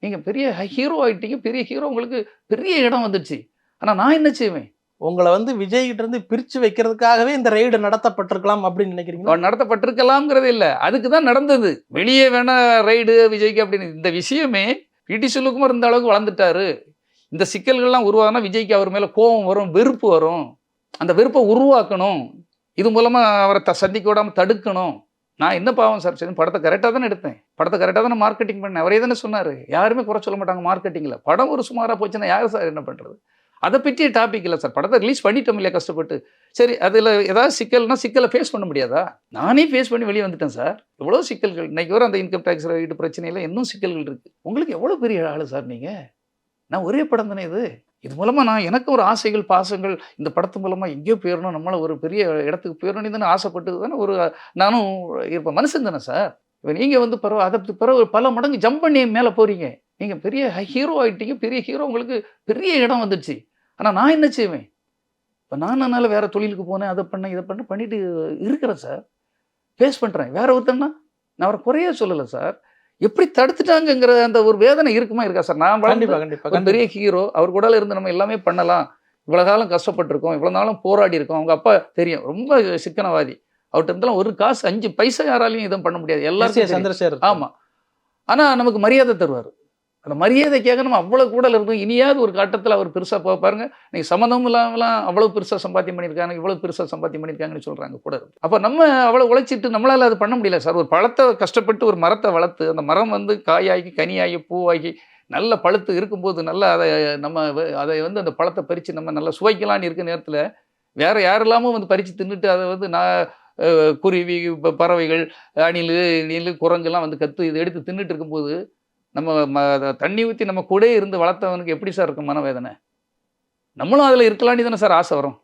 நீங்க பெரிய ஹீரோ ஆயிட்டீங்க. பெரிய ஹீரோ உங்களுக்கு பெரிய இடம் வந்துடுச்சு. ஆனா நான் என்ன செய்வேன்? உங்கள வந்து விஜய் கிட்ட இருந்து பிரிச்சு வைக்கிறதுக்காகவே இந்த ரெய்டு நடத்தப்பட்டிருக்கலாம் அப்படின்னு நினைக்கிறீங்களா? நடத்தப்பட்டிருக்கலாம்ங்கிறது இல்ல. அதுக்கு தான் நடந்தது. வெளியே வேணா ரைடு விஜய்க்கு அப்படின்னு. இந்த விஷயமே பிடி செல்வகுமார் இந்த அளவுக்கு வளர்ந்துட்டாரு. இந்த சிக்கல்கள்லாம் உருவாகுனா விஜய்க்கு அவர் மேல கோபம் வரும், வெறுப்பு வரும். அந்த வெறுப்பை உருவாக்கணும். இது மூலமா அவரை சந்திக்க விடாம தடுக்கணும். நான் என்ன பாவம் சார் செய்தேன்? படத்தை கரெக்ட்டா தானே எடுத்தேன். படத்தை கரெக்ட்டா தானே மார்க்கெட்டிங் பண்ணேன். அவரே தானே சொன்னாரு. யாருமே குறை சொல்ல மாட்டாங்க மார்க்கெட்டிங்ல. படம் ஒரு சுமாரா போச்சுன்னா யாரு சார் என்ன பண்றது? அத பற்றிய டாபிக் இல்ல சார். படத்தை ரிலீஸ் பண்ணிட்டோம் இல்லையா கஷ்டப்பட்டு. சரி அதில ஏதாவது சிக்கல்னா சிக்கல ஃபேஸ் பண்ண முடியாதா? நானே ஃபேஸ் பண்ணி வெளிய வந்துட்டேன் சார். எவ்வளோ சிக்கல்கள். இன்னைக்கு வர அந்த இன்கம் டாக்ஸ் ரைடு பிரச்சனையில இன்னும் சிக்கல்கள் இருக்கு. உங்களுக்கு எவ்வளோ பெரிய ஆளு சார் நீங்க? நான் ஒரே படம் தானே இது. இது மூலமா நான் எனக்கு ஒரு ஆசைகள், பாசங்கள் இந்த படத்து மூலமா எங்கேயோ போயிரணும். நம்மள ஒரு பெரிய இடத்துக்கு போயிரணும்னு தானே ஆசைப்பட்டு தானே நானும் இருப்பேன். மனுஷன் தானே சார். இப்ப நீங்க வந்து அதற்கு பிறகு பல மடங்கு ஜம்ப் பண்ணி மேல போறீங்க. நீங்க பெரிய ஹீரோ ஆயிட்டீங்க. பெரிய ஹீரோ உங்களுக்கு பெரிய இடம் வந்துடுச்சு. ஆனா நான் என்ன செய்வேன்? இப்ப நானால வேற தொழிலுக்கு போனேன். அத பண்ணேன், இத பண்ணேன் பண்ணிட்டு இருக்கிறேன் சார். ஃபேஸ் பண்றேன். வேற ஒருத்தன்னா நான் அவர குறையே சொல்லல சார். எப்படி தடுத்துட்டாங்கங்கிற அந்த ஒரு வேதனை இருக்குமா இருக்கா சார்? நான் கண்டிப்பா, வளர்ந்து கண்டிப்பா, ஒரு பெரிய ஹீரோ. அவர் கூடல இருந்து நம்ம எல்லாமே பண்ணலாம். இவ்வளவு காலம் கஷ்டப்பட்டுருக்கோம். இவ்வளவு நாளும் போராடி இருக்கோம். அவங்க அப்பா தெரியும். ரொம்ப சிக்கனவாதி. அவர்ட்ட இருந்தெல்லாம் ஒரு காசு 5 பைசா யாராலயும் எதுவும் பண்ண முடியாது. எல்லாருக்கும் தெரியும். சந்திரசேகர். ஆமா. ஆனா நமக்கு மரியாதை தருவாரு. அந்த மரியாதைக்காக நம்ம அவ்வளவு கூடல இருந்தோம். இனியாவது ஒரு கட்டத்துல அவர் பெருசா பாருங்க. நீங்க சம்மந்தமும் இல்லாமலாம் அவ்வளவு பெருசா சம்பாத்தியம் பண்ணியிருக்காங்க, இவ்வளவு பெருசா சம்பாத்தியம் பண்ணியிருக்காங்கன்னு சொல்றாங்க கூட இருந்து. அப்ப நம்ம அவ்வளவு உழைச்சிட்டு நம்மளால அது பண்ண முடியல சார். ஒரு பழத்தை கஷ்டப்பட்டு ஒரு மரத்தை வளர்த்து அந்த மரம் வந்து காயாகி, கனியாகி, பூவாகி நல்ல பழுத்து இருக்கும்போது நல்லா அதை வந்து அந்த பழத்தை பறிச்சு நம்ம நல்லா சுவைக்கலான்னு இருக்க நேரத்துல வேற யாரெல்லாமோ வந்து பறிச்சு தின்னுட்டு அதை வந்து குருவி, பறவைகள், அணிலு, குரங்குலாம் வந்து கத்து இதை எடுத்து தின்னுட்டு இருக்கும்போது நம்ம தண்ணி ஊத்தி நம்ம கூடயே இருந்து வளர்த்தவனுக்கு எப்படி சார் இருக்கும் மனவேதனை? நம்மளும் அதுல இருக்கலாம்னு தானே சார் ஆசை வரும்.